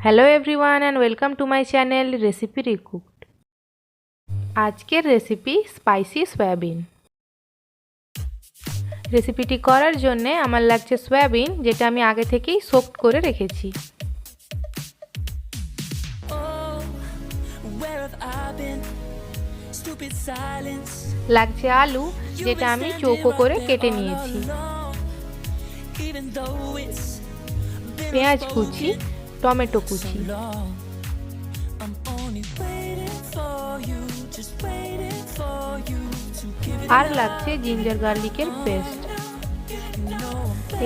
Hello everyone and welcome to my channel recipe recooked. আজকের recipe spicy soybean. রেসিপিটি করার জন্য আমার লাগছে সয়াবিন, যেটা আমি আগে থেকেই সোকড করে রেখেছি। লাগছে আলু, যেটা আমি চৌকো করে কেটে নিয়েছি। পেঁয়াজ কুচি, টমেটো কুচি, আর লাগছে জিঞ্জার গার্লিকের পেস্ট।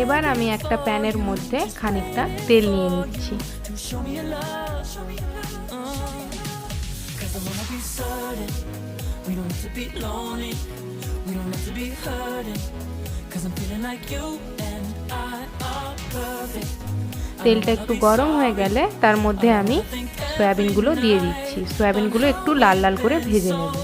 এবার আমি একটা প্যানের মধ্যে খানিকটা তেল নিয়ে নিচ্ছি। তেলটা একটু গরম হয়ে গেলে তার মধ্যে আমি সয়াবিনগুলো দিয়ে দিচ্ছি। সয়াবিনগুলো একটু লাল লাল করে ভেজে নেব।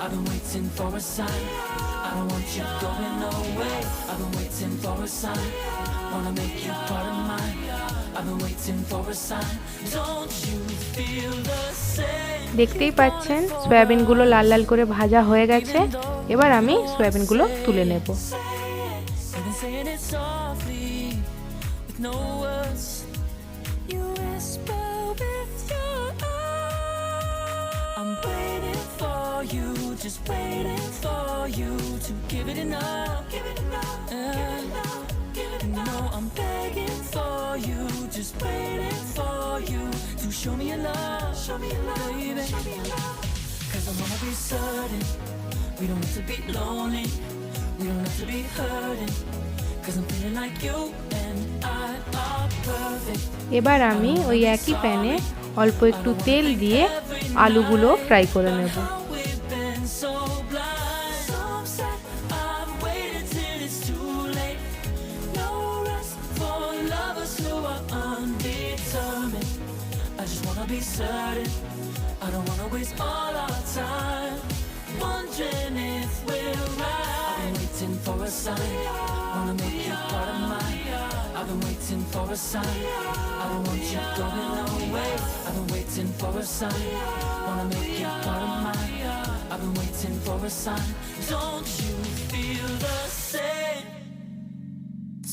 I've been waiting for a sign. I don't want you going away. I've been waiting for a sign. Wanna make you part of mine. I've been waiting for a sign. Don't you feel the same? দেখতেই পাচ্ছেন সয়াবিনগুলো লাল লাল করে ভাজা হয়ে গেছে। এবার আমি সয়াবিনগুলো তুলে নেব। Just waiting for you to give it enough, give it enough, give it enough. No, I'm begging for you, just waiting for you to show me your love, baby. Cause I wanna be certain we don't have to be lonely, we don't have to be hurting. Cause I'm feeling like you and I are perfect. এবার আমি ওই একই প্যানে অল্প একটু তেল দিয়ে আলুগুলো ফ্রাই করে নেব। Be certain, I don't wanna waste all our time wondering if we're right. I've been waiting for a sign, wanna make you part of mine. I've been waiting for a sign, I don't want you going away. I've been waiting for a sign, wanna make you part of mine. I've been waiting for a sign. Don't you feel the same?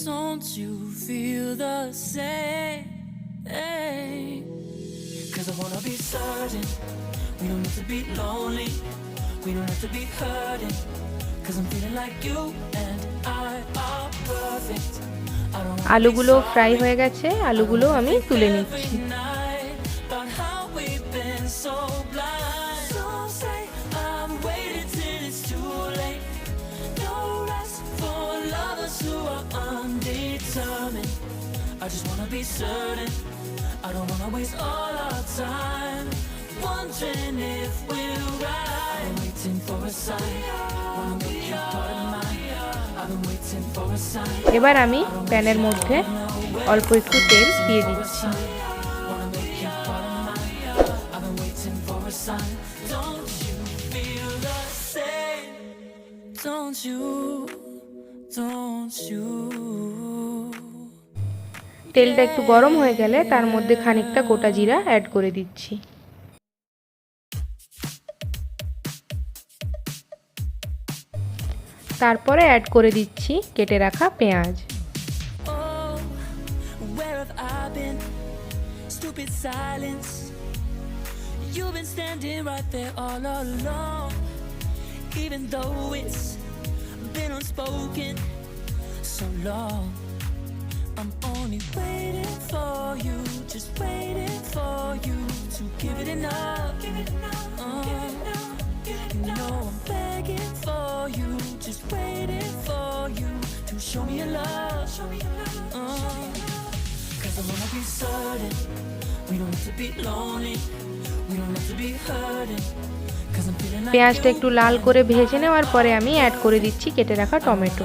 Don't you feel the same? Cause I wanna be certain we don't have to be lonely, we don't have to be hurting. Cause I'm feeling like you and I are perfect. আলুগুলো fry হয়ে গেছে, আলুগুলো আমি তুলে নিচ্ছি। I just wanna be certain, I don't wanna waste all our time wondering if we're right. I've been waiting for a sign, wanna make you part of mine. I've been waiting for a sign. এবার আমি প্যানের মধ্যে অল্প একটু তেল দিয়ে দিচ্ছি। Wanna make you part of mine. I've been waiting for a sign. Don't you feel the same? Don't you? তেলটা একটু গরম হয়ে গেলে তার মধ্যে খানিকটা গোটা জিরা অ্যাড করে দিচ্ছি। তারপরে অ্যাড করে দিচ্ছি কেটে রাখা পেঁয়াজ। I'm only waiting for you, just waiting for you to give it enough, give it enough, give it enough, give it enough. No, I'm begging for you, just waiting for you to show me your love, show me your love. Cause I wanna be certain we don't have to be lonely, we don't have to be hurting. পেঁয়াজটা একটু লাল করে ভেজে নেওয়ার পরে আমি add করে দিচ্ছি কেটে রাখা টমেটো।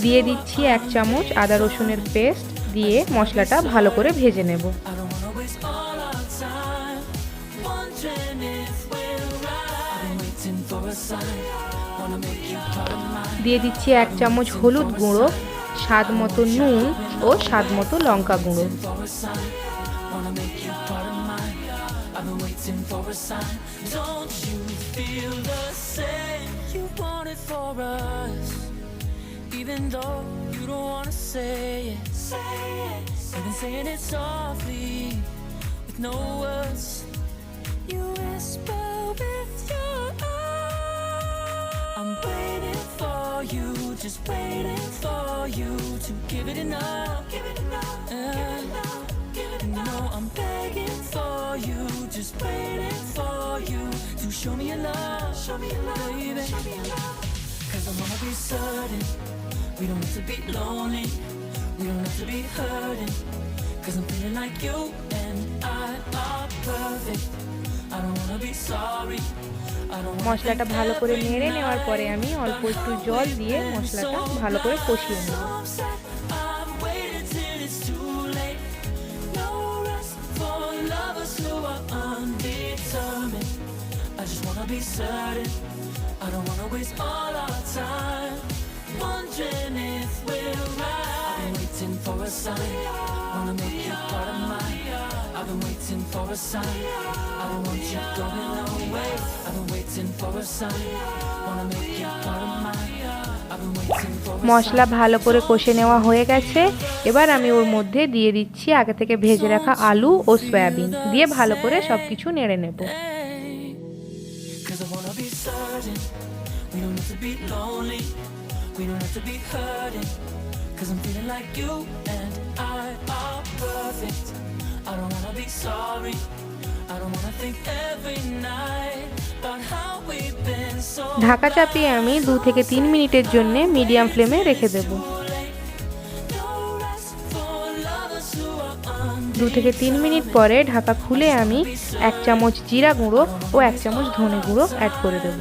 দিয়ে দিচ্ছি 1 চামচ আদা রসুনের পেস্ট, দিয়ে মশলাটা ভালো করে ভেজে নেব। দিয়ে দিচ্ছি 1 চামচ হলুদ গুঁড়ো, স্বাদ মতো নুন ও স্বাদ মতো লঙ্কা গুঁড়ো। Even though you don't wanna say it, you've been saying it softly with no words. You whisper with your eyes. I'm waiting for you, just waiting for you to give it enough. You know I'm begging for you, just waiting for you to show me your love, baby. 'Cause I wanna be certain we don't have to be lonely, we don't have to be hurting. 'Cause I'm feeling like you and I are perfect. I don't wanna be sorry. মশলাটা ভালো করে নেড়ে নেওয়ার পরে আমি অল্প একটু জল দিয়ে মশলাটা ভালো করে কষিয়ে নেব। I just wanna be certain. I don't wanna waste all our time wondering if we're right. I've been waiting for a sign, wanna make you part of mine. I've been waiting for a sign, I don't want you going away. I've been waiting for a sign, wanna make you part of mine. I've been waiting for a sign. মশলা ভালো করে কষে নেওয়া হয়ে গেছে। এবার আমি ওর মধ্যে দিয়ে দিচ্ছি আগে থেকে ভেজে রাখা আলু ও সয়াবিন, দিয়ে ভালো করে সবকিছু নেড়ে নেব। We don't have to be lonely, we don't have to be hurting. 'Cause I'm feeling like you and I are perfect. I don't wanna be sorry, I don't wanna think every night about how we've been so. Dhaka চাপিয়ে আমি 2 থেকে 3 মিনিটের জন্য medium ফ্লেমে রেখে দেব। 2 থেকে 3 minute পরে ঢাকা খুলে আমি 1 চামচ জিরা গুঁড়ো ও 1 চামচ ধনে গুঁড়ো অ্যাড করে দেব।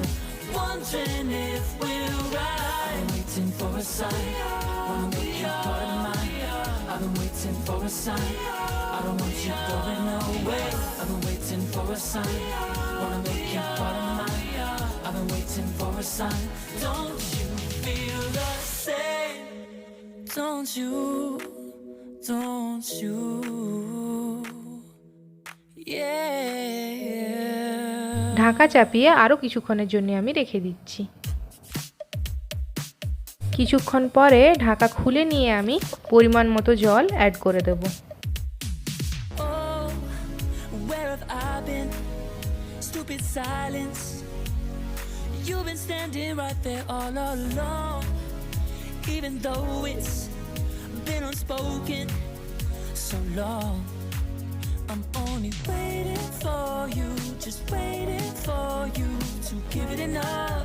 Don't you, yeah. ঢাকা চাপিয়ে আরও কিছুক্ষণের জন্য আমি রেখে দিচ্ছি। কিছুক্ষণ পরে ঢাকা খুলে নিয়ে আমি পরিমাণ মতো জল অ্যাড করে দেব। Oh, where have I been? Stupid silence. You've been standing right there all along, even though it's been unspoken so long. I'm only waiting for you, just waiting for you to give it enough.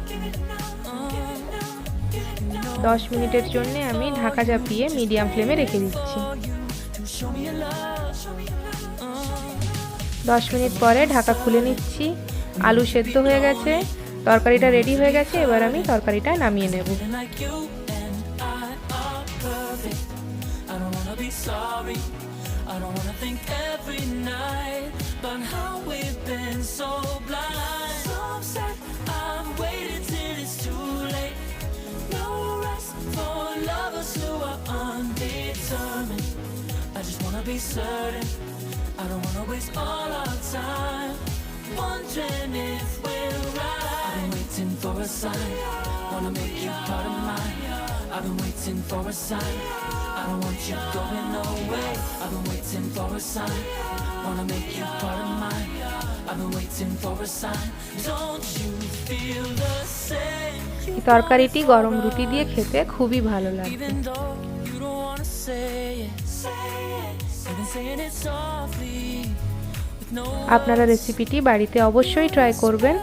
10 মিনিটের জন্য আমি ঢাকা চাপিয়ে medium ফ্লেমে রেখে দিচ্ছি। 10 minute পরে ঢাকা খুলে নিচ্ছি। আলু সেদ্ধ হয়ে গেছে, তরকারিটা রেডি হয়ে গেছে। এবার আমি তরকারিটা নামিয়ে নেব। I don't wanna think every night about how we've been so blind. So upset, I'm waiting till it's too late. No rest for lovers who are undetermined. I just wanna be certain, I don't wanna waste all our time wondering if we're right. I've been waiting for a sign, wanna make you part of mine. I've been waiting for a sign, I don't want you going away. I've been waiting for a sign, wanna make you part of mine. I've been waiting for a sign, don't you feel the same? এই তরকারিটি গরম রুটি দিয়ে খেতে খুবই ভালো লাগে। Even though you don't wanna say it, you've been saying it softly with no. আপনারা রেসিপিটি বাড়িতে অবশ্যই ট্রাই করবেন।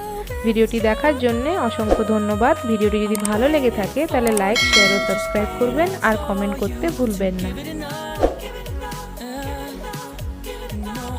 ভিডিওটি দেখার জন্য অসংখ্য ধন্যবাদ। ভিডিওটি যদি ভালো লেগে থাকে তাহলে লাইক, শেয়ার ও সাবস্ক্রাইব করবেন আর কমেন্ট করতে ভুলবেন না।